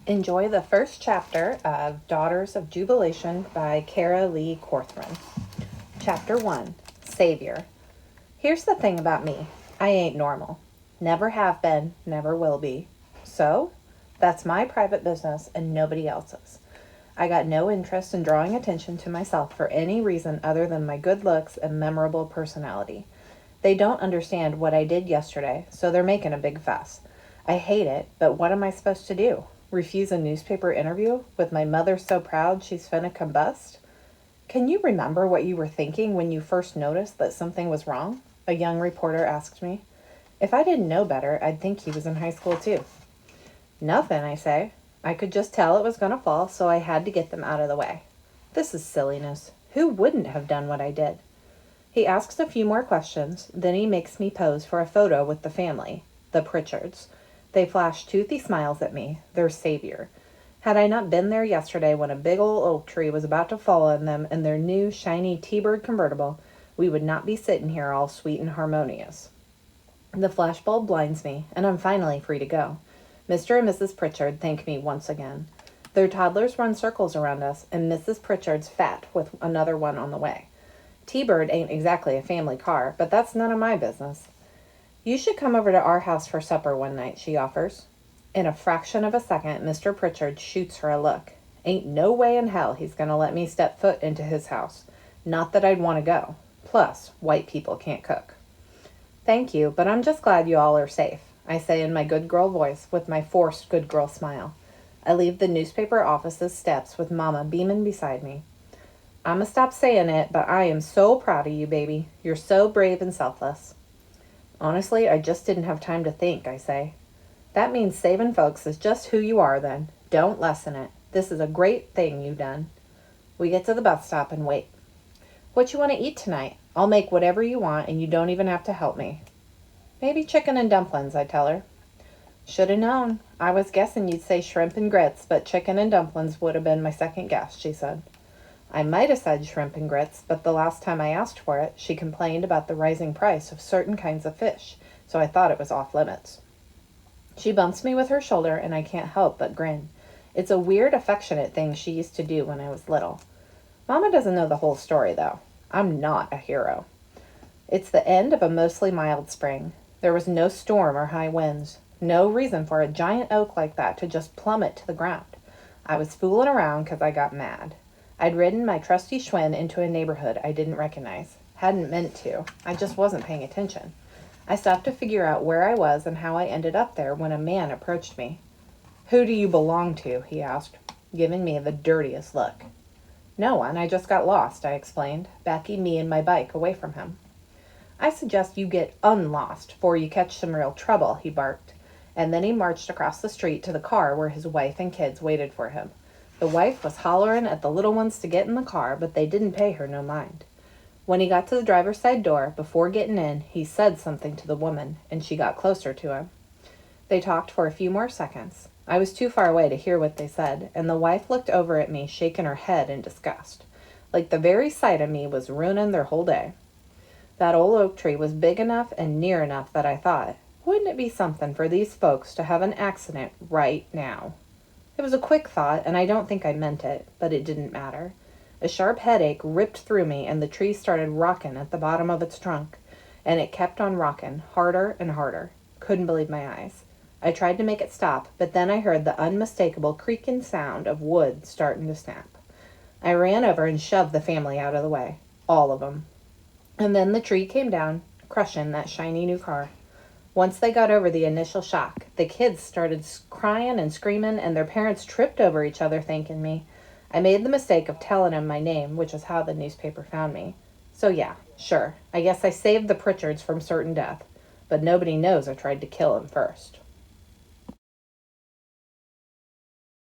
Enjoy the first chapter of Daughters of Jubilation by Kara Lee Corthron. Chapter 1, Savior. Here's the thing about me. I ain't normal. Never have been, never will be. So, that's my private business and nobody else's. I got no interest in drawing attention to myself for any reason other than my good looks and memorable personality. They don't understand what I did yesterday, so they're making a big fuss. I hate it, but what am I supposed to do? Refuse a newspaper interview with my mother so proud she's finna combust? Can you remember what you were thinking when you first noticed that something was wrong? A young reporter asked me. If I didn't know better, I'd think he was in high school too. Nothing, I say. I could just tell it was gonna fall, so I had to get them out of the way. This is silliness. Who wouldn't have done what I did? He asks a few more questions, then he makes me pose for a photo with the family, the Pritchards. They flash toothy smiles at me, their savior. Had I not been there yesterday when a big old oak tree was about to fall on them in their new, shiny T-Bird convertible, we would not be sitting here all sweet and harmonious. The flashbulb blinds me, and I'm finally free to go. Mr. and Mrs. Pritchard thank me once again. Their toddlers run circles around us, and Mrs. Pritchard's fat with another one on the way. T-Bird ain't exactly a family car, but that's none of my business. You should come over to our house for supper one night, she offers. In a fraction of a second, Mr. Pritchard shoots her a look. Ain't no way in hell he's going to let me step foot into his house. Not that I'd want to go. Plus, white people can't cook. Thank you, but I'm just glad you all are safe, I say in my good girl voice with my forced good girl smile. I leave the newspaper office's steps with Mama beaming beside me. I'ma stop saying it, but I am so proud of you, baby. You're so brave and selfless. Honestly, I just didn't have time to think, I say. That means saving folks is just who you are then. Don't lessen it. This is a great thing you done. We get to the bus stop and wait. What you want to eat tonight? I'll make whatever you want and you don't even have to help me. Maybe chicken and dumplings, I tell her. Shoulda known. I was guessing you'd say shrimp and grits, but chicken and dumplings would have been my second guess, she said. I might have said shrimp and grits, but the last time I asked for it, she complained about the rising price of certain kinds of fish, so I thought it was off limits. She bumps me with her shoulder, and I can't help but grin. It's a weird, affectionate thing she used to do when I was little. Mama doesn't know the whole story, though. I'm not a hero. It's the end of a mostly mild spring. There was no storm or high winds. No reason for a giant oak like that to just plummet to the ground. I was fooling around because I got mad. I'd ridden my trusty Schwinn into a neighborhood I didn't recognize. Hadn't meant to. I just wasn't paying attention. I stopped to figure out where I was and how I ended up there when a man approached me. Who do you belong to? He asked, giving me the dirtiest look. No one. I just got lost, I explained, backing me and my bike away from him. I suggest you get unlost, for you catch some real trouble, he barked, and then he marched across the street to the car where his wife and kids waited for him. The wife was hollering at the little ones to get in the car, but they didn't pay her no mind. When he got to the driver's side door, before getting in, he said something to the woman, and she got closer to him. They talked for a few more seconds. I was too far away to hear what they said, and the wife looked over at me, shaking her head in disgust, like the very sight of me was ruining their whole day. That old oak tree was big enough and near enough that I thought, wouldn't it be something for these folks to have an accident right now? It was a quick thought, and I don't think I meant it, but it didn't matter. A sharp headache ripped through me, and the tree started rocking at the bottom of its trunk, and it kept on rocking, harder and harder. Couldn't believe my eyes. I tried to make it stop, but then I heard the unmistakable creaking sound of wood starting to snap. I ran over and shoved the family out of the way. All of them. And then the tree came down, crushing that shiny new car. Once they got over the initial shock, the kids started crying and screaming, and their parents tripped over each other thanking me. I made the mistake of telling them my name, which is how the newspaper found me. So yeah, sure, I guess I saved the Pritchards from certain death, but nobody knows I tried to kill him first.